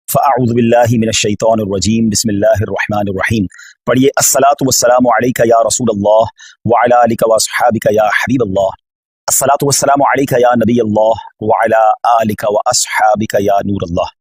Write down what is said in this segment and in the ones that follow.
फ़अऊज़ु बिल्लाहि मिनश्शैतानिर्रजीम बिस्मिल्लाहिर्रहमानिर्रहीम। पढ़िए अस्सलातु वस्सलामु अलैका या रसूलल्लाह व अला आलिका व अस्हाबिका या हबीबल्लाह। अस्सलातु वस्सलामु अलैका या नबीयल्लाह व अला आलिका व अस्हाबिका या नूरल्लाह।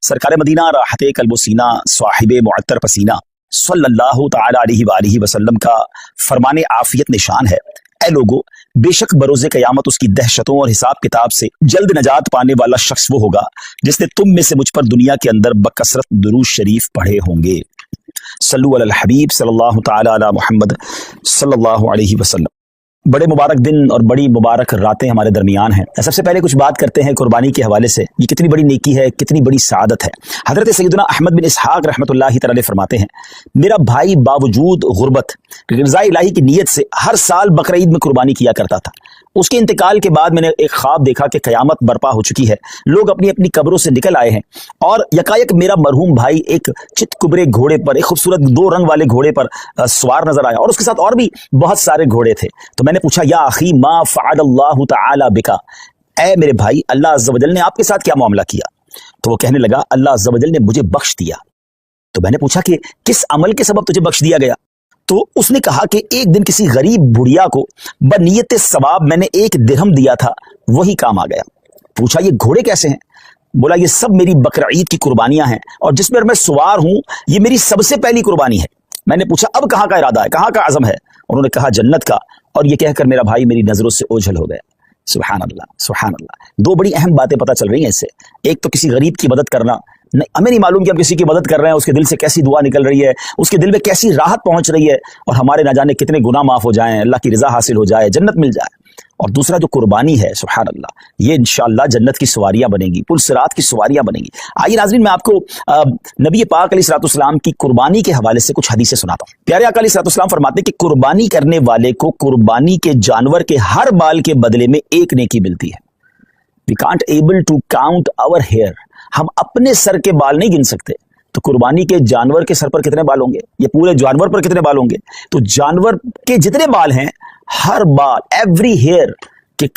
सरकार मदीना राहते कल्बो सीना साहिबे मुअत्तर पसीना सल्लल्लाहु तआला अलैहि व आलिहि वसल्लम का फरमाने आफियत निशान है। ऐ लोगो, बेशक बरोज़े क़यामत उसकी दहशतों और हिसाब किताब से जल्द नजात पाने वाला शख्स वो होगा जिसने तुम में से मुझ पर दुनिया के अंदर बकसरत दुरूद शरीफ पढ़े होंगे। सल्लु अलल हबीब सल्लल्लाहु तआला अला मुहम्मद सल्लल्लाहु अलैहि वसल्लम। बड़े मुबारक दिन और बड़ी मुबारक रातें हमारे दरमियान हैं। सबसे पहले कुछ बात करते हैं कुर्बानी के हवाले से। ये कितनी बड़ी नेकी है, कितनी बड़ी सआदत है। हजरत सैयदना अहमद बिन इसहाक रहमतुल्लाहि तआला फरमाते हैं, मेरा भाई बावजूद गुर्बत रज़ा इलाही की नीयत से हर साल बकरा ईद में कुर्बानी किया करता था। उसके इंतकाल के बाद मैंने एक ख्वाब देखा कि क़यामत बर्पा हो चुकी है, लोग अपनी अपनी कब्रों से निकल आए हैं और यकायक मेरा मरहूम भाई एक चितकुबरे घोड़े पर, एक खूबसूरत 2 रंग वाले घोड़े पर सवार नजर आया और उसके साथ और भी बहुत सारे घोड़े थे। तो मैंने पूछा, या अखी मा फ़अलल्लाहु तआला बिका, ऐ मेरे भाई, अल्लाह अज़्ज़ व जल ने आपके साथ क्या मामला किया? तो वो कहने लगा, अल्लाह अज़्ज़ व जल ने मुझे बख्श दिया। तो मैंने पूछा कि किस अमल के सबब तुझे बख्श दिया गया? तो उसने कहा कि एक दिन किसी गरीब बुढ़िया को बनियत सवाब मैंने 1 दिरहम दिया था, वही काम आ गया। पूछा, ये घोड़े कैसे हैं? बोला, ये सब मेरी बकरा ईद की कुर्बानियां हैं और जिस पर मैं सवार हूं ये मेरी सबसे पहली कुर्बानी है। मैंने पूछा, अब कहाँ का इरादा है, कहाँ का अज़म है? उन्होंने कहा, जन्नत का। और ये कहकर मेरा भाई मेरी नजरों से ओझल हो गया। सुभान अल्लाह, सुभान अल्लाह। 2 बड़ी अहम बातें पता चल रही हैं इससे। एक तो किसी गरीब की मदद करना, हमें नहीं मालूम कि हम किसी की मदद कर रहे हैं, उसके दिल से कैसी दुआ निकल रही है, उसके दिल में कैसी राहत पहुंच रही है और हमारे ना जाने कितने गुनाह माफ हो जाएं, अल्लाह की रजा हासिल हो जाए, जन्नत मिल जाए। और दूसरा जो कुर्बानी है, सुभान अल्लाह, ये इंशाअल्लाह जन्नत की सवारियां बनेंगी, पुल सिरात की सवारियां बनेंगी। आइए नाज़रीन, मैं आपको नबी पाक अलैहिस्सलाम की कुर्बानी के हवाले से कुछ हदीसें सुनाता हूं। प्यारे आका अलैहिस्सलाम फरमाते हैं कि कुर्बानी करने वाले को कुर्बानी के जानवर के हर बाल के बदले में 1 नेकी मिलती है। We can't able to count our hair, हम अपने सर के बाल नहीं गिन सकते, तो कुर्बानी के जानवर के सर पर कितने बाल होंगे, ये पूरे जानवर पर कितने बाल होंगे? तो जानवर के जितने बाल हैं, हर बाल, एवरी हेयर के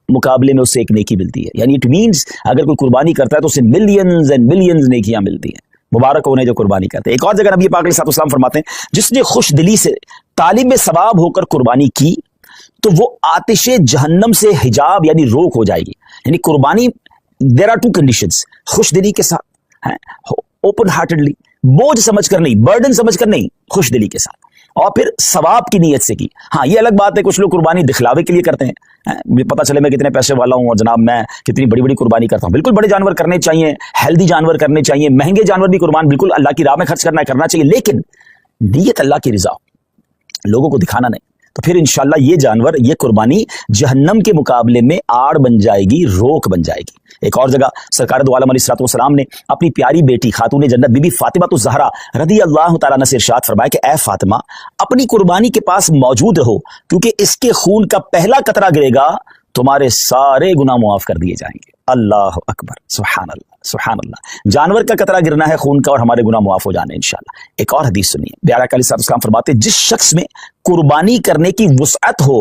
मुकाबले में उससे 1 नेकी मिलती है। यानी इट मींस अगर कोई कुर्बानी करता है तो उसे मिलियंस एंड मिलियंस नेकियां मिलती हैं। मुबारक उन्हें जो कुर्बानी करते हैं। एक और जगह नबी पाक अलैहिस्सलाम फरमाते हैं, जिसने खुश दिली से तालिब सवाब होकर कुर्बानी की तो वो आतिशे जहन्नम से हिजाब यानी रोक हो जाएगी। यानी कुर्बानी, देयर आर 2 कंडीशंस, खुश दिली के साथ, ओपन हार्टेडली, बोझ समझकर नहीं, बर्डन समझकर नहीं, खुश दिली के साथ, और फिर सवाब की नीयत से की। हाँ, ये अलग बात है, कुछ लोग कुर्बानी दिखलावे के लिए करते हैं, पता चले मैं कितने पैसे वाला हूं और जनाब मैं कितनी बड़ी बड़ी कुर्बानी करता हूं। बिल्कुल बड़े जानवर करने चाहिए, हेल्दी जानवर करने चाहिए, महंगे जानवर भी कुर्बान बिल्कुल अल्लाह की राह में खर्च करना चाहिए, लेकिन नीयत अल्लाह की रिजा, लोगों को दिखाना नहीं। तो फिर इंशाल्लाह ये जानवर, ये कुर्बानी जहन्नम के मुकाबले में आड़ बन जाएगी, रोक बन जाएगी। एक और जगह सरकार दो आलम अलैहिस्सलातु वस्सलाम ने अपनी प्यारी बेटी खातून जन्नत बीबी फातिमा तो ज़हरा रदी अल्लाह तआला अन्हा से इरशाद फरमाया कि ऐ फातिमा, अपनी कुर्बानी के पास मौजूद रहो, क्योंकि इसके खून का पहला कतरा गिरेगा तुम्हारे सारे गुनाह मुआफ कर दिए जाएंगे। अल्लाह अकबर, सुभान अल्लाह, सुभान अल्लाह। जानवर का कतरा गिरना है खून का और हमारे गुनाह मुआफ हो जाने इंशाअल्लाह। एक और हदीस सुनिए, प्यारे आका अलैहिस्सलाम फरमाते, जिस शख्स में कुर्बानी करने की वुसअत हो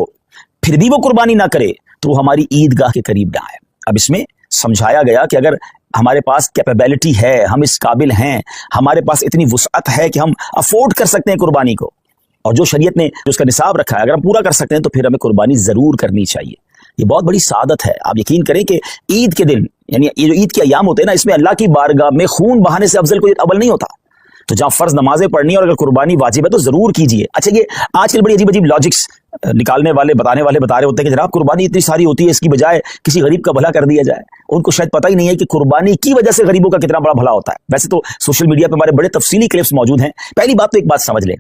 फिर भी वो कुर्बानी ना करे तो वो हमारी ईदगाह के करीब ना आए। अब इसमें समझाया गया कि अगर हमारे पास कैपेबिलिटी है, हम इस काबिल हैं, हमारे पास इतनी वुसअत है कि हम अफोर्ड कर सकते हैं कुर्बानी को, और जो शरीयत ने जो उसका निसाब रखा है अगर हम पूरा कर सकते हैं तो फिर हमें कुर्बानी जरूर करनी चाहिए। ये बहुत बड़ी सादत है। आप यकीन करें कि ईद के दिन, यानी ये जो ईद के अयाम होते हैं ना, इसमें अल्लाह की बारगाह में खून बहाने से अफजल कोई अमल नहीं होता। तो जहाँ फर्ज नमाजें पढ़नी है और अगर कुर्बानी वाजिब है तो जरूर कीजिए। अच्छा, ये आजकल बड़ी अजीब अजीब लॉजिक्स निकालने वाले, बताने वाले बता रहे होते हैं कि जनाब कुर्बानी इतनी सारी होती है, इसकी बजाय किसी गरीब का भला कर दिया जाए। उनको शायद पता ही नहीं है कि कुर्बानी की वजह से गरीबों का कितना बड़ा भला होता है। वैसे तो सोशल मीडिया पर हमारे बड़े तफसीली क्लिप्स मौजूद हैं। पहली बात तो एक बात समझ लें,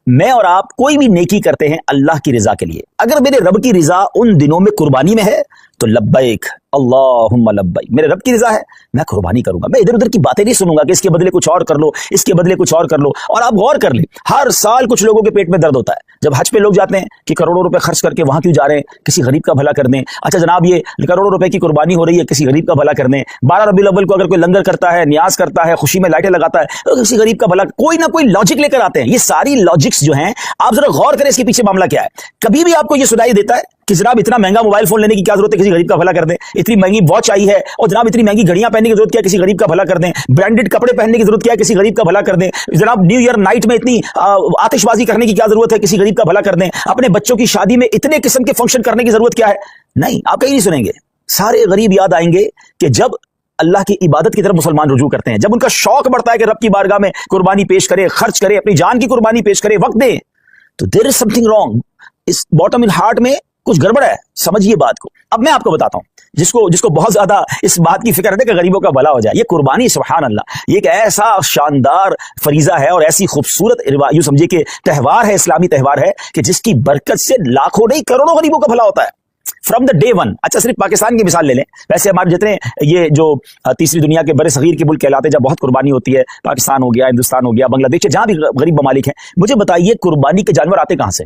मैं और आप कोई भी नेकी करते हैं अल्लाह की रिजा के लिए। अगर मेरे रब की रिजा उन दिनों में कुर्बानी में है तो लब्बैक अल्लाहुम्मा लब्बैक, मेरे रब की रिजा है, मैं कुर्बानी करूंगा। मैं इधर उधर की बातें नहीं सुनूंगा कि इसके बदले कुछ और कर लो, इसके बदले कुछ और कर लो। और आप गौर कर लें, हर साल कुछ लोगों के पेट में दर्द होता है जब हज पे लोग जाते हैं कि करोड़ों रुपए खर्च करके वहां क्यों जा रहे हैं, किसी गरीब का भला कर दें। अच्छा जनाब, ये करोड़ों रुपए की कुर्बानी हो रही है, किसी गरीब का भला कर दें। 12 रबीउल अव्वल को अगर कोई लंगर करता है, न्याज करता है, खुशी में लाइटें लगाता है, तो किसी गरीब का भला, कोई ना कोई लॉजिक लेकर आते हैं। ये सारी लॉजिक्स जो हैं, आप जरा गौर करें इसके पीछे मामला क्या है। कभी भी आपको ये सुनाई देता है कि जनाब इतना महंगा मोबाइल फोन लेने की क्या जरूरत है, किसी गरीब का भला कर दें। इतनी महंगी वॉच आई है और जनाब इतनी महंगी घड़ियां पहनने की जरूरत क्या है, किसी गरीब का भला कर दें। ब्रांडेड कपड़े पहनने की जरूरत क्या है, किसी गरीब का भला कर दें। जनाब न्यू ईयर नाइट में इतनी आतिशबाजी करने की क्या जरूरत है, किसी गरीब का भला कर दें। अपने बच्चों की शादी में इतने किस्म के फंक्शन करने की जरूरत क्या है। नहीं, आप कहीं नहीं सुनेंगे। सारे गरीब याद आएंगे कि जब अल्लाह की इबादत की तरफ मुसलमान रुजू करते हैं, जब उनका शौक बढ़ता है कि रब की बारगाह में कुर्बानी पेश करे, खर्च करे, अपनी जान की कुर्बानी पेश करे, वक्त दे, तो देयर इज समथिंग रॉन्ग। इस बॉटम इन हार्ट में कुछ गड़बड़ है, समझिए बात को। अब मैं आपको बताता हूं, जिसको बहुत ज्यादा इस बात की फिक्र है कि गरीबों का भला हो जाए। ये कुर्बानी सुभान अल्लाह, ये एक ऐसा शानदार फरीजा है और ऐसी खूबसूरत यूं समझिए कि त्योहार है, इस्लामी त्योहार है कि जिसकी बरकत से लाखों नहीं करोड़ों गरीबों का भला होता है फ्रॉम द डे वन। अच्छा, सिर्फ पाकिस्तान की मिसाल ले लें, वैसे हमारे जितने ये जो तीसरी दुनिया के बड़े सगीर के मुल्क कहलाते हैं, जब बहुत कुर्बानी होती है, पाकिस्तान हो गया, हिंदुस्तान हो गया, बांग्लादेश, जहां भी गरीब ममालिक हैं, मुझे बताइए कुर्बानी के जानवर आते कहां से।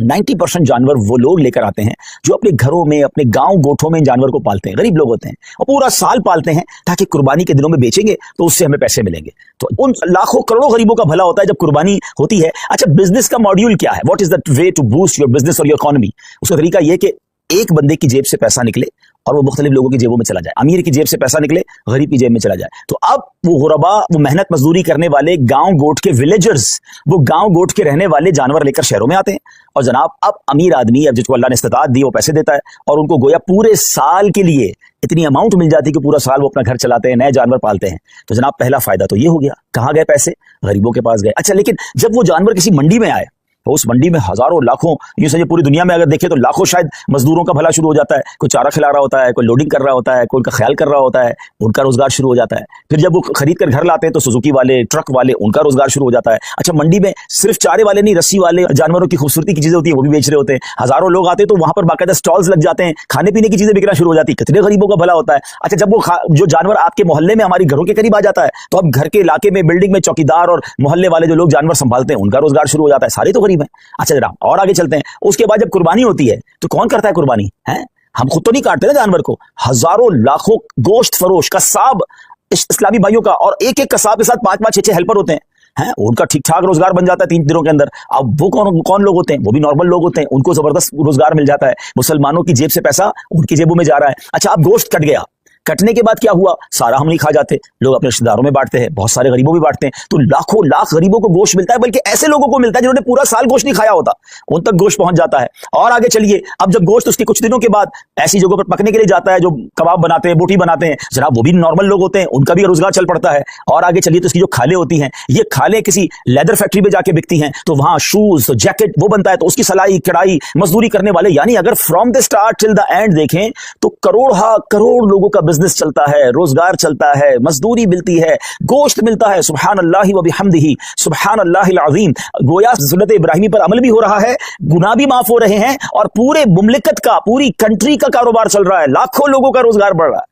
90% जानवर वो लोग लेकर आते हैं जो अपने घरों में, अपने गांव गोठों में जानवर को पालते हैं। गरीब लोग होते हैं और पूरा साल पालते हैं ताकि कुर्बानी के दिनों में बेचेंगे तो उससे हमें पैसे मिलेंगे। तो उन लाखों करोड़ों गरीबों का भला होता है जब कुर्बानी होती है। अच्छा, बिजनेस का मॉड्यूल क्या है, what is the way to boost your business और योर इकोनॉमी। उसका तरीका यह कि एक बंदे की जेब से पैसा निकले और वो मुख्तलिफ लोगों की जेबों में चला जाए। अमीर की जेब से पैसा निकले, गरीब की जेब में चला जाए। तो अब वो गुरबा, वो मेहनत मजदूरी करने वाले गांव गोट के विलेजर्स, वो गांव गोट के रहने वाले जानवर लेकर शहरों में आते हैं और जनाब अब अमीर आदमी, अब जिसको अल्लाह ने इस्तिताअत दी, वो पैसे देता है और उनको गोया पूरे साल के लिए इतनी अमाउंट मिल जाती है कि पूरा साल वो अपना घर चलाते हैं, नए जानवर पालते हैं। तो जनाब पहला फायदा तो ये हो गया। कहाँ गए पैसे, गरीबों के पास गए। अच्छा, लेकिन जब वो जानवर किसी मंडी में आए तो उस मंडी में हजारों लाखों, यूं समझिए पूरी दुनिया में अगर देखें तो लाखों शायद मजदूरों का भला शुरू हो जाता है। कोई चारा खिला रहा होता है, कोई लोडिंग कर रहा होता है, कोई उनका ख्याल कर रहा होता है, उनका रोजगार शुरू हो जाता है। फिर जब वो खरीद कर घर लाते हैं तो सुजुकी वाले, ट्रक वाले, उनका रोजगार शुरू हो जाता है। अच्छा, मंडी में सिर्फ चारे वाले नहीं, रस्सी वाले, जानवरों की खूबसूरती की चीजें होती है वो भी बेच रहे होते हैं। हजारों लोग आते हैं तो वहां पर बाकायदा स्टॉल्स लग जाते हैं, खाने पीने की चीजें बिकना शुरू हो जाती है। कितने गरीबों का भला होता है। अच्छा, जब वो जो जानवर आपके मोहल्ले में, हमारी घरों के करीब आ जाता है तो अब घर के इलाके में, बिल्डिंग में चौकीदार और मोहल्ले वाले जो लोग जानवर संभालते हैं उनका रोजगार शुरू हो जाता है। सारे तो गरीब हैं। अच्छा जरा और आगे चलते हैं। उसके बाद जब कुर्बानी होती है तो कौन करता है कुर्बानी, है हम खुद तो नहीं काटते ना जानवर को। हजारों लाखों गोश्त फरोश कसाब इस्लामी भाइयों का, और एक एक कसाब के साथ 5-5, 6-6 हेल्पर होते हैं, उनका ठीक ठाक रोजगार बन जाता है 3 दिनों के अंदर। अब वो कौन लोग होते हैं, वो भी नॉर्मल लोग होते हैं, उनको जबरदस्त रोजगार मिल जाता है। मुसलमानों की जेब से पैसा उनकी जेबों में जा रहा है। अच्छा, अब गोश्त कट गया, कटने के बाद क्या हुआ, सारा हम नहीं खा जाते, लोग अपने रिश्तेदारों में बांटते हैं, बहुत सारे गरीबों में बांटते हैं। तो लाखों लाख गरीबों को गोश्त मिलता है, बल्कि ऐसे लोगों को मिलता है जिन्होंने पूरा साल गोश्त नहीं खाया होता, उन तक गोश्त पहुंच जाता है। और आगे चलिए, अब जब गोश्त उसके कुछ दिनों के बाद ऐसी जगहों पर पकने के लिए जाता है जो कबाब बनाते हैं, बोटी बनाते हैं, जनाब वो भी नॉर्मल लोग होते हैं, उनका भी रोजगार चल पड़ता है। और आगे चलिए तो इसकी जो खालें होती हैं, ये खालें किसी लेदर फैक्ट्री में जाके बिकती हैं, तो वहां शूज, जैकेट वो बनता है, तो उसकी सलाई, कढ़ाई, मजदूरी करने वाले, यानी अगर from the start till the end देखें तो करोड़ लोगों का बिजनेस चलता है, रोजगार चलता है, मजदूरी मिलती है, गोश्त मिलता है। सुभान अल्लाह व बिहम्दिही, सुभान अल्लाहिल अज़ीम। गोया सुन्नत इब्राहिमी पर अमल भी हो रहा है, गुनाह भी माफ हो रहे हैं और पूरे मुमलिकत का, पूरी कंट्री का कारोबार चल रहा है, लाखों लोगों का रोजगार बढ़ रहा है।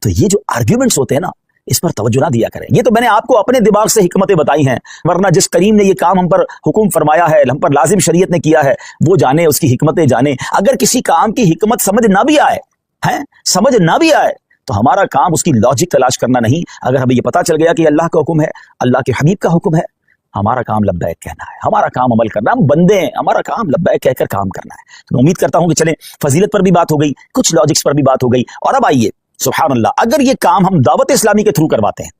तो ये जो आर्ग्यूमेंट्स होते हैं ना, इस पर तवज्जो ना दिया करें। ये तो मैंने आपको अपने दिमाग से हिकमतें बताई हैं, वरना जिस करीम ने ये काम हम पर हुक्म फरमाया है, हम पर लाजिम शरीयत ने किया है, वो जाने, उसकी हिकमतें जाने। अगर किसी काम की हिकमत समझ ना भी आए, समझ ना भी आए, तो हमारा काम उसकी लॉजिक तलाश करना नहीं। अगर हमें ये पता चल गया कि अल्लाह का हुक्म है, अल्लाह के हबीब का हुक्म है, हमारा काम लब्बैक कहना है, हमारा काम अमल करना। हम बंदे हैं, हमारा काम लब्बैक कहकर काम करना है। तो मैं उम्मीद करता हूं कि चलें, फजीलत पर भी बात हो गई, कुछ लॉजिक्स पर भी बात हो गई, और अब आइए सुभान अल्लाह, अगर ये काम हम दावत इस्लामी के थ्रू करवाते हैं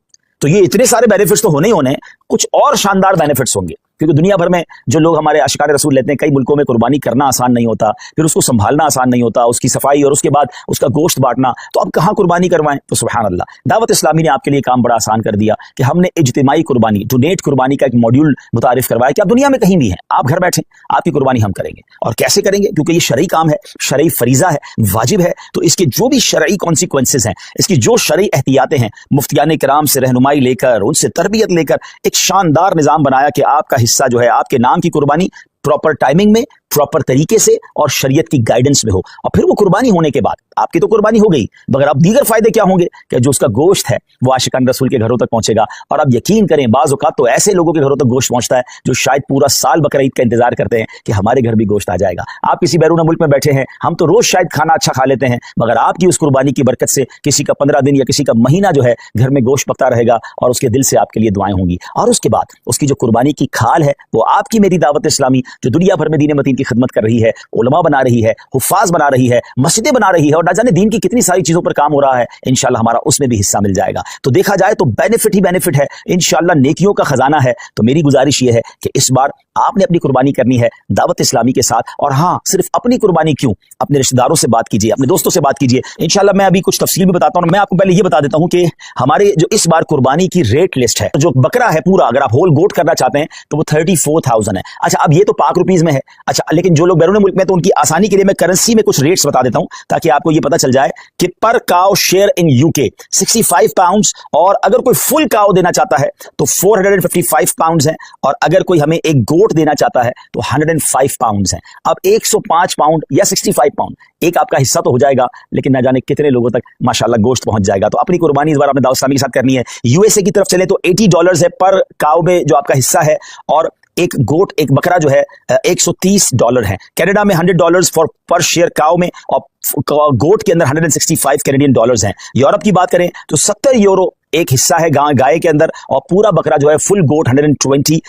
तो ये इतने सारे बेनिफिट्स तो होने ही होने, कुछ और शानदार बेनिफिट्स होंगे। क्योंकि दुनिया भर में जो लोग हमारे आशिकारे रसूल लेते हैं, कई मुल्कों में कुर्बानी करना आसान नहीं होता, फिर उसको संभालना आसान नहीं होता, उसकी सफाई और उसके बाद उसका गोश्त बांटना, तो अब कहाँ कुर्बानी करवाएं। तो सुभान अल्लाह, दावत इस्लामी ने आपके लिए काम बड़ा आसान कर दिया कि हमने इज्तिमाई कुर्बानी, डोनेट कुर्बानी का एक मॉड्यूल मुतारिफ करवाया कि आप दुनिया में कहीं भी हैं, आप घर बैठे, आपकी कुर्बानी हम करेंगे। और कैसे करेंगे, क्योंकि ये शरई काम है, शरई फरीजा है, वाजिब है, तो इसके जो भी शरई कॉन्सिक्वेंसेस हैं, इसकी जो शरई एहतियातें हैं, मुफ्तियान किराम से रहनुमाई लेकर, उनसे तरबियत लेकर एक शानदार निज़ाम बनाया कि आपका हिस्सा जो है, आपके नाम की कुर्बानी प्रॉपर टाइमिंग में, प्रॉपर तरीके से और शरीयत की गाइडेंस में हो। और फिर वो कुर्बानी होने के बाद आपकी तो कुर्बानी हो गई, मगर अब दीगर फायदे क्या होंगे कि जो उसका गोश्त है वो आशिकान रसूल के घरों तक पहुंचेगा। और अब यकीन करें, बाज़ औक़ात तो ऐसे लोगों के घरों तक गोश्त पहुंचता है जो शायद पूरा साल बकरा ईद का इंतजार करते हैं कि हमारे घर भी गोश्त आ जाएगा। आप किसी बैरून मुल्क में बैठे हैं, हम तो रोज शायद खाना अच्छा खा लेते हैं, मगर आपकी उस कुर्बानी की बरकत से किसी का 15 दिन या किसी का महीना जो है घर में गोश्त पकता रहेगा और उसके दिल से आपके लिए दुआएं होंगी। और उसके बाद उसकी जो कुर्बानी की खाल है वो आपकी मेरी दावत इस्लामी जो दुनिया भर में दीन मतीन की खिदमत कर रही है, उलमा बना रही है, हुफ्फाज बना रही है, मस्जिदें बना रही है और ना जाने दीन की कितनी सारी चीजों पर काम हो रहा है। इंशाल्लाह हमारा उसमें भी हिस्सा मिल जाएगा। तो देखा जाए तो बेनिफिट ही बेनिफिट है, इंशाल्लाह नेकियों का खजाना है। तो मेरी गुजारिश ये है कि इस बार आपने अपनी कुर्बानी करनी है दावत इस्लामी के साथ। और हाँ, सिर्फ अपनी कुर्बानी क्यों, अपने रिश्तेदारों से बात कीजिए, अपने दोस्तों से बात कीजिए। इंशाल्लाह मैं अभी कुछ तफसील भी बताता हूँ। मैं आपको पहले ये बता देता हूँ कि हमारे जो इस बार कुर्बानी की रेट लिस्ट है, जो बकरा है पूरा, अगर आप होल गोट करना चाहते हैं तो वो 34,000 है। अच्छा, अब ये तो पाक रुपीज में है। अच्छा, लेकिन जो लोग बैरून मुल्क में, तो उनकी आसानी के लिए मैं करेंसी में कुछ रेट्स बता देता हूँ ताकि आपको ये पता चल जाए कि पर cow share in UK 65 pounds, और अगर कोई फुल काउ देना चाहता है तो 455 पाउंड्स है, और अगर कोई हमें एक गोट देना चाहता है तो 105 पाउंड्स है। अब 105 पाउंड या 65 पाउंड एक आपका हिस्सा तो हो जाएगा, लेकिन ना जाने कितने लोगों तक माशाल्लाह गोश्त पहुंच जाएगा। तो अपनी कुर्बानी इस बार आपने दावत इस्लामी के साथ करनी है। यूएसए की तरफ चले तो $80 है पर काउ में जो आपका हिस्सा है, और एक गोट, एक बकरा जो है $130 है। कनाडा में $100 फॉर पर शेयर काउ में, और गोट के अंदर 165 कैनेडियन डॉलर्स हैं। यूरोप की बात करें तो 70 यूरो एक हिस्सा है गाय के अंदर, और पूरा बकरा जो है फुल गोट 120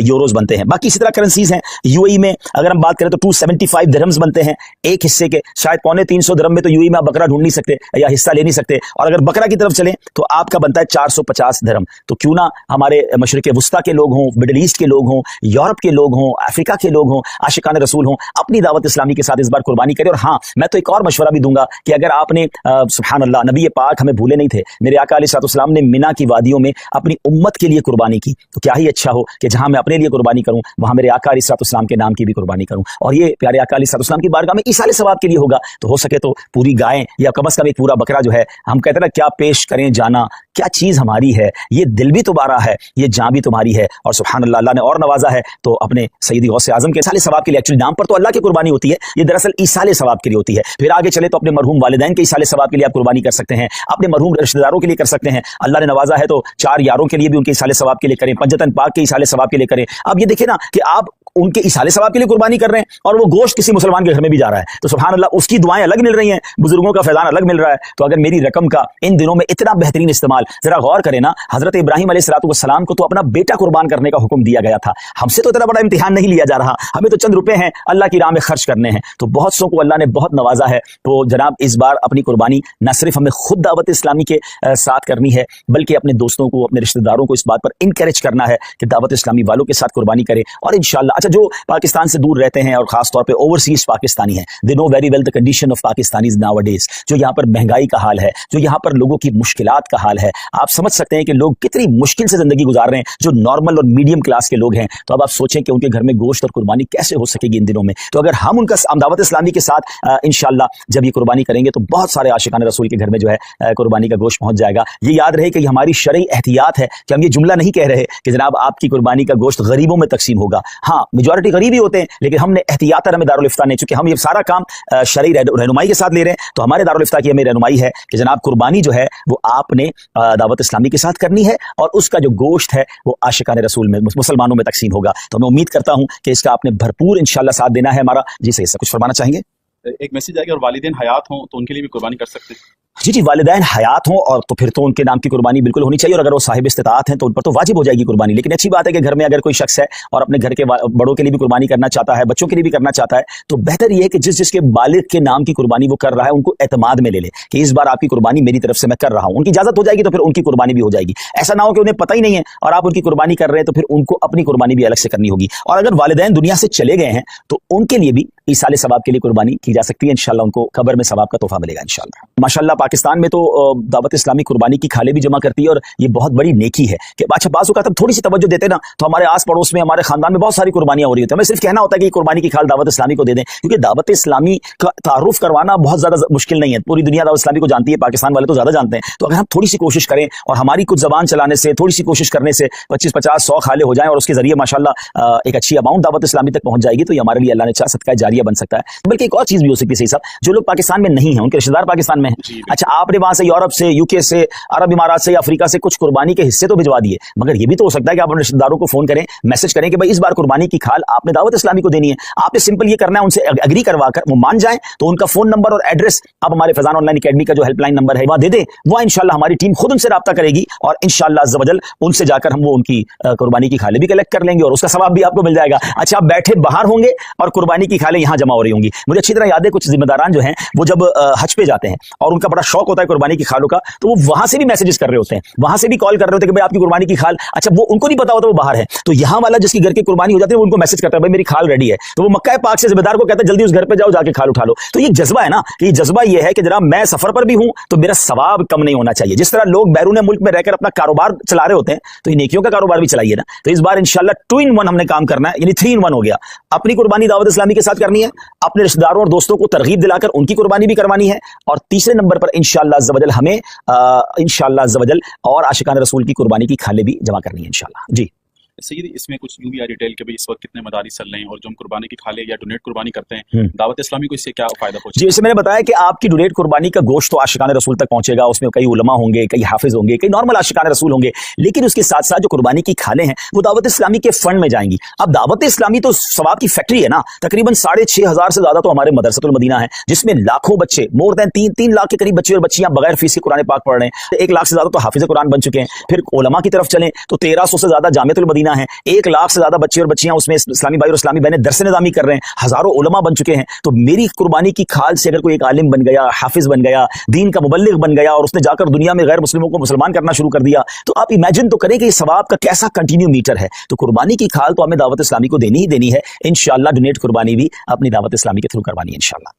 यूरोज बनते हैं। बाकी इसी तरह करेंसीज हैं। यूएई में अगर हम बात करें तो 275 दिरहम्स बनते हैं एक हिस्से के, शायद 250 दिरहम में तो यूएई में आप बकरा ढूंढ नहीं सकते या हिस्सा ले नहीं सकते। और अगर बकरा की तरफ चलें तो आपका बनता है 450 दिरहम। तो क्यों ना हमारे मशरिक वस्ता के लोग हों, मिडल ईस्ट के लोग हों, यूरोप के लोग हों, अफ्रीका के लोग हों, आशिकान रसूल हों, अपनी दावत इस्लामी के साथ इस बार कुर्बानी करें। और हाँ, मैं तो एक और मशवरा भी दूंगा कि अगर आपने सुभान अल्लाह, नबी पाक हमें भूले नहीं थे, मेरे आका अलैहिस्सलाम ने मिना की वादियों में अपनी उम्मत के लिए कुर्बानी की, तो क्या ही अच्छा हो कि जहां मैं अपने लिए कुर्बानी करूं वहां मेरे आका अलैहिस्सलाम के नाम की भी कुर्बानी करूं, और ये प्यारे आका अलैहिस्सलाम की बारगाह में ईसाले सवाब के लिए होगा। तो हो सके तो पूरी गाय या कम से कम एक पूरा बकरा जो है, हम कहते हैं ना क्या पेश करें जाना, क्या चीज हमारी है, ये दिल भी तुम्हारा है, ये जान भी तुम्हारी है। और सुभान अल्लाह, अल्लाह ने और नवाजा है तो अपने सैयदी गौसे आजम के ईसाले सवाब के लिए। एक्चुअली नाम पर तो अल्लाह की कुर्बानी होती है, ये दरअसल ईसाले सवाब के लिए होती है। फिर आगे चले तो अपने मरहूम वालिदैन के ईसाले सवाब के लिए आप कुर्बानी कर सकते हैं, अपने मरहूम रिश्तेदारों के लिए कर सकते हैं। अल्लाह ने नवाजा है तो 4 यारों के लिए भी उनके ईसाले सवाब के लिए करें, पंजतन पाक के ईसाले सवाब के लिए करें। अब ये देखिए ना कि आप उनके ईसाले सवाब के लिए कुर्बानी कर रहे हैं और वो गोश्त किसी मुसलमान के घर में भी जा रहा है, तो सुभान अल्लाह, उसकी दुआएं अलग मिल रही हैं, बुजुर्गों का फैजान अलग मिल रहा है। तो अगर मेरी रकम का इन दिनों में इतना बेहतरीन इस्तेमाल, जरा गौर करें ना, हजरत इब्राहिम अलैहिस्सलाम को तो अपना बेटा कुर्बान करने का हुक्म दिया गया था। हमसे तो इतना बड़ा इम्तिहान नहीं लिया जा रहा, हमें तो चंद रुपए हैं अल्लाह की राह में खर्च करने हैं। तो बहुत सौ को अल्लाह ने बहुत नवाजा है। तो जनाब, इस बार अपनी कुर्बानी न सिर्फ हमें खुद दावत इस्लामी के साथ करनी है, बल्कि अपने दोस्तों को, अपने रिश्तेदारों को इस बात पर इनकरेज करना है कि दावत इस्लामी वालों के साथ कुर्बानी करें। और इंशाल्लाह, अच्छा, जो पाकिस्तान से दूर रहते हैं और खास तौर पे ओवरसीज पाकिस्तानी हैं, they know very well the condition of Pakistanis nowadays, जो यहाँ पर महंगाई का हाल है, जो यहाँ पर लोगों की मुश्किलात का हाल है। आप समझ सकते हैं कि लोग कितनी मुश्किल से जिंदगी गुजार रहे हैं, जो नॉर्मल और मीडियम क्लास के लोग हैं। तो अब आप सोचें कि उनके घर में गोश्त और कुर्बानी कैसे हो सकेगी इन दिनों में। तो अगर हम दावत इस्लामी के साथ इंशाल्लाह जब ये कुर्बानी करेंगे तो बहुत सारे आशिकान रसूल के घर में जो है कुर्बानी का गोश्त पहुंच जाएगा। ये याद रहे कि हमारी शरई एहतियात है कि हम ये जुमला नहीं कह रहे कि जनाब आपकी कुर्बानी का गोश्त गरीबों में तकसीम होगा। हाँ, मेजॉरिटी गरीब ही होते हैं, लेकिन हमने एहतियातन हमें दारुल इफ्ता ने, चूंकि हम ये सारा काम शरई रहनुमाई के साथ ले रहे हैं, तो हमारे दारुल इफ्ता की हमें रहनुमाई है कि जनाब कुर्बानी जो है वो आपने दावत इस्लामी के साथ करनी है, और उसका जो गोश्त है वो आशिकान रसूल में, मुसलमानों में तकसीम होगा। तो मैं उम्मीद करता हूं कि इसका आपने भरपूर इंशाल्लाह साथ देना है हमारा। जी सही, कुछ फरमाना चाहेंगे? एक मैसेज आएगा, और वालिदैन हयात हों तो उनके लिए भी कुर्बानी कर सकते हैं। जी जी, वालिदैन हयात हों और तो फिर तो उनके नाम की कुर्बानी बिल्कुल होनी चाहिए, और अगर वो साहिब इस्तिताअत हैं तो उन पर तो वाजिब हो जाएगी कुर्बानी। लेकिन अच्छी बात है कि घर में अगर कोई शख्स है और अपने घर के बड़ों के लिए भी कुर्बानी करना चाहता है, बच्चों के लिए भी करना चाहता है, तो बेहतर ये है कि जिसके बालिग के नाम की कुर्बानी वो कर रहा है, उनको एतमाद में ले ले कि इस बार आपकी कुर्बानी मेरी तरफ से मैं कर रहा हूं। उनकी इजाजत हो जाएगी तो फिर उनकी कुर्बानी भी हो जाएगी। ऐसा ना हो कि उन्हें पता ही नहीं है और आप उनकी कुर्बानी कर रहे हैं, तो फिर उनको अपनी कुर्बानी भी अलग से करनी होगी। और अगर वालिदैन दुनिया से चले गए हैं तो उनके लिए भी ईसाले सवाब के लिए कुर्बानी की जा सकती है। इंशाल्लाह उनको कब्र में सवाब का तोहफा मिलेगा इंशाल्लाह। माशाल्लाह, पाकिस्तान में तो दावत इस्लामी कुर्बानी की खाले भी जमा करती है, और ये बहुत बड़ी नेकी है कि अच्छा बाज़ औक़ात तब थोड़ी सी तवज्जो देते ना, तो हमारे आस पड़ोस में, हमारे खानदान में बहुत सारी कुर्बानियां हो रही होती है। हमें सिर्फ कहना होता है कि कुर्बानी की खाल दावत इस्लामी को दे दें, क्योंकि दावत इस्लामी का तारुफ करवाना बहुत ज्यादा मुश्किल नहीं है। पूरी दुनिया दावत इस्लामी को जानती है, पाकिस्तान वाले तो ज्यादा जानते हैं। तो अगर हम थोड़ी सी कोशिश करें और हमारी कुछ जबान चलाने से, थोड़ी सी कोशिश करने से 25, 50, 100 खाले हो जाएं और उसके जरिए माशाल्लाह एक अच्छी अमाउंट दावत इस्लामी तक पहुंच जाएगी, तो ये हमारे लिए अल्लाह ने चाहा सदका जारी ذریعہ بن سکتا ہے. بلکہ ایک اور چیز بھی ہو سکتی ہے صحیح صاحب, جو لوگ پاکستان میں نہیں ہیں, ان کے رشتے دار پاکستان میں ہیں, اچھا آپ نے وہاں سے یورپ سے, یو کے سے, عرب امارات سے یا افریقہ سے کچھ قربانی کے حصے تو بھجوا دیے, مگر یہ بھی تو ہو سکتا ہے کہ آپ اپنے رشتے داروں کو فون کریں, میسج کریں کہ بھائی اس بار قربانی کی کھال آپ نے دعوت اسلامی کو دینی ہے. آپ نے سمپل یہ کرنا ہے, ان سے اگری کروا کر وہ مان جائیں تو ان کا فون نمبر اور ایڈریس آپ ہمارے فیضان آن لائن اکیڈمی کا جو ہیلپ لائن نمبر ہے وہاں دے دیں. وہ انشاءاللہ ہماری ٹیم خود ان سے رابطہ کرے گی اور انشاءاللہ عز و جل ان سے جا کر ہم وہ ان کی قربانی کی کھالیں بھی کلیکٹ کر لیں گے اور اس کا ثواب بھی آپ کو مل جائے گا. اچھا آپ بیٹھے باہر ہوں گے اور قربانی کی کھالیں یہاں جمع ہو رہی ہوں گی. مجھے اچھی طرح یاد ہے کچھ ذمہ داران جو ہیں وہ جب حج پہ جاتے ہیں اور ان کا بڑا شوق ہوتا ہے قربانی کی کھالوں کا, تو وہ وہاں سے بھی میسجز کر رہے ہوتے ہیں, وہاں سے بھی کال کر رہے ہوتے ہیں کہ بھائی آپ کی قربانی کی کھال. اچھا وہ ان کو نہیں پتا ہوتا, وہ باہر ہے, تو یہاں والا جس کی گھر کی قربانی ہو جاتی ہے وہ ان کو میسج کرتا ہے بھائی میری کھال ریڈی ہے, تو وہ مکہ پاک سے ذمہ دار کو کہتا ہے جلدی اس گھر پہ جاؤ, جا کے کھال اٹھا لو. تو یہ جذبہ ہے نا, کہ یہ جذبہ یہ ہے کہ جناب میں سفر پر بھی ہوں تو میرا ثواب کم نہیں ہونا چاہیے. جس طرح لوگ بیرون ملک میں رہ کر اپنا کاروبار چلا رہے ہوتے ہیں تو یہ نیکیوں کا کاروبار بھی چلائیے نا. تو اس بار انشاءاللہ 2 in 1 ہم نے کام کرنا ہے, یعنی 3 in 1 ہو گیا. اپنی قربانی دعوت اسلامی کے ساتھ کرنی ہے, اپنے رشتہ داروں اور دوستوں کو ترغیب دلا کر ان کی قربانی بھی کروانی ہے, اور تیسرے نمبر پر انشاءاللہ عز و جل ہمیں انشاءاللہ عز و جل اور عاشقان رسول کی قربانی کی کھالیں بھی جمع کرنی ہے انشاءاللہ. جی سید اس میں کچھ یوں بھی ڈیٹیل کہ اس وقت کتنے مدارس چل رہے ہیں اور جو ہم قربانی کی کھالیں یا ڈونیٹ قربانی کرتے ہیں دعوت اسلامی کو اس سے کیا فائدہ پہنچے؟ جی, جیسے میں نے بتایا کہ آپ کی ڈونیٹ قربانی کا گوشت تو عاشقان رسول تک پہنچے گا, اس میں کئی علماء ہوں گے, کئی حافظ ہوں گے, کئی نارمل عاشقان رسول ہوں گے, لیکن اس کے ساتھ ساتھ جو قربانی کی کھالیں ہیں وہ دعوت اسلامی کے فنڈ میں جائیں گی. اب دعوت اسلامی تو ثواب کی فیکٹری ہے نا, تقریباً 6,500 سے زیادہ تو ہمارے مدرسۃ المدینہ ہیں جس میں لاکھوں بچے, مور دین 3 لاکھ کے قریب بچے اور بچیاں بغیر فیس کے قرآن پاک پڑھ رہے ہیں. 1 لاکھ سے زیادہ تو حافظ قرآن بن چکے ہیں. پھر علماء کی طرف چلیں تو 1,300 سے زیادہ جامعۃ المدینہ ہیں, 1 لاکھ سے زیادہ بچے اور بچیاں اس میں اسلامی بھائی اور اسلامی بہنیں درس نظامی کر رہے ہیں, ہزاروں علماء بن چکے ہیں. تو میری قربانی کی کھال سے اگر کوئی ایک عالم بن گیا, حافظ بن گیا, دین کا مبلغ بن گیا اور اس نے جا کر دنیا میں غیر مسلموں کو مسلمان کرنا شروع کر دیا, تو آپ امیجن تو کریں کہ یہ ثواب کا کیسا کنٹینیو میٹر ہے. تو قربانی کی کھال تو ہمیں دعوت اسلامی کو دینی ہی دینی ہے انشاءاللہ. ڈونیٹ قربانی بھی اپنی دعوت اسلامی کے تھرو کروانی ہے انشاءاللہ.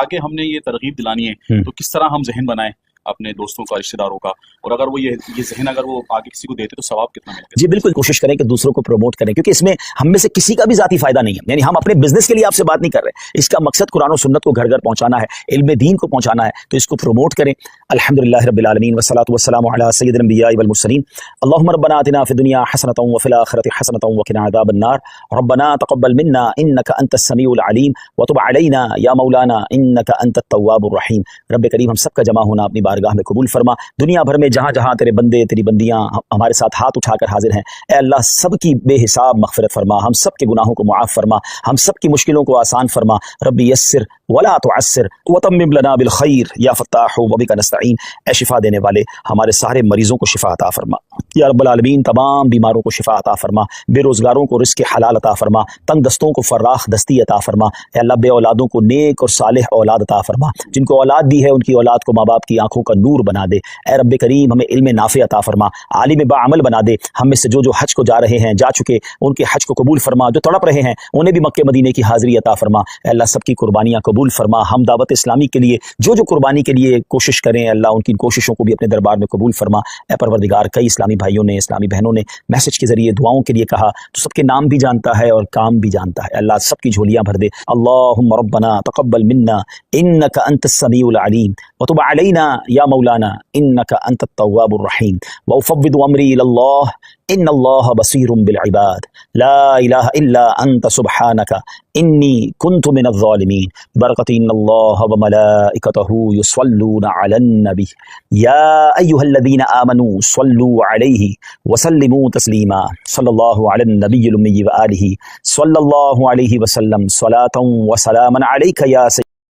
آگے ہم نے یہ ترغیب دلانی ہے تو کس طرح ہم ذہن بنائیں اپنے دوستوں کا, رشتہ داروں کا, اور اگر وہ یہ ذہن اگر وہ آگے کسی کو دیتے تو ثواب کتنا ملے گا؟ جی بالکل کوشش کریں کہ دوسروں کو پروموٹ کریں, کیونکہ اس میں ہم میں سے کسی کا بھی ذاتی فائدہ نہیں ہے. یعنی ہم اپنے بزنس کے لیے آپ سے بات نہیں کر رہے, اس کا مقصد قرآن و سنت کو گھر گھر پہنچانا ہے, علم دین کو پہنچانا ہے, تو اس کو پروموٹ کریں. الحمدللہ رب العالمین والصلاۃ والسلام علی سید الانبیاء والمرسلین. اللهم ربنا آتنا فی الدنیا حسنۃ وفی الآخرۃ حسنۃ وقنا عذاب النار. ربنا تقبل منا انک انت السمیع العلیم وتب علینا یا مولانا انک انت التواب الرحیم. رب کریم ہم سب کا جمع ہونا اپنی بارگاہ میں قبول فرما. دنیا بھر میں جہاں جہاں تیرے بندے تیری بندیاں ہمارے ساتھ ہاتھ اٹھا کر حاضر ہیں, اے اللہ سب کی بے حساب مغفرت فرما, ہم سب کے گناہوں کو معاف فرما, ہم سب کی مشکلوں کو آسان فرما. ربی یسر ولا تعسر وتمم لنا بالخیر یا فتاح وبک نستعین. اے شفا دینے والے ہمارے سارے مریضوں کو شفا عطا فرما یا رب العالمین. تمام بیماروں کو شفا عطا فرما, بے روزگاروں کو رزق حلال عطا فرما, تنگ دستوں کو فراخ دستی عطا فرما. اے اللہ بے اولادوں کو نیک اور صالح اولاد عطا فرما, جن کو اولاد دی ہے ان کی اولاد کو ماں باپ کی آنکھوں کا نور بنا دے. اے رب کریم ہمیں علم نافع عطا فرما, عالم باعمل بنا دے. ہم میں سے جو حج کو جا رہے ہیں, جا چکے, ان کے حج کو قبول فرما, جو تڑپ رہے ہیں انہیں بھی مکے مدینے کی حاضری عطا فرما. اے اللہ سب کی قربانیاں قبول فرما. ہم دعوت اسلامی کے لیے جو قربانی کے لیے کوشش کریں, اللہ ان کی کوششوں کو بھی اپنے دربار میں قبول فرما. اے پروردگار کئی اسلامی بھائیوں نے, اسلامی بہنوں نے میسج کے ذریعے دعاؤں کے لیے کہا, تو سب کے نام بھی جانتا ہے اور کام بھی جانتا ہے. اللہ سب کی جھولیاں بھر دے. اللہم ربنا تقبل منا انک انت السمیع العلیم وتب علینا یا مولانا انک انت التواب الرحیم. وافوض امری الی اللہ ان اللہ بصیر بالعباد. لا الہ الا انت سبحانک انی کنت من الظالمین. برکت ان اللہ وملائکتہ یصلون علی النبی یا ایھا الذین آمنوا صلوا علیہ وسلموا تسلیما. صلی اللہ علی النبی الامی وآلہ صلی اللہ علیہ وسلم صلاۃ وسلاما علیک یا سیدی.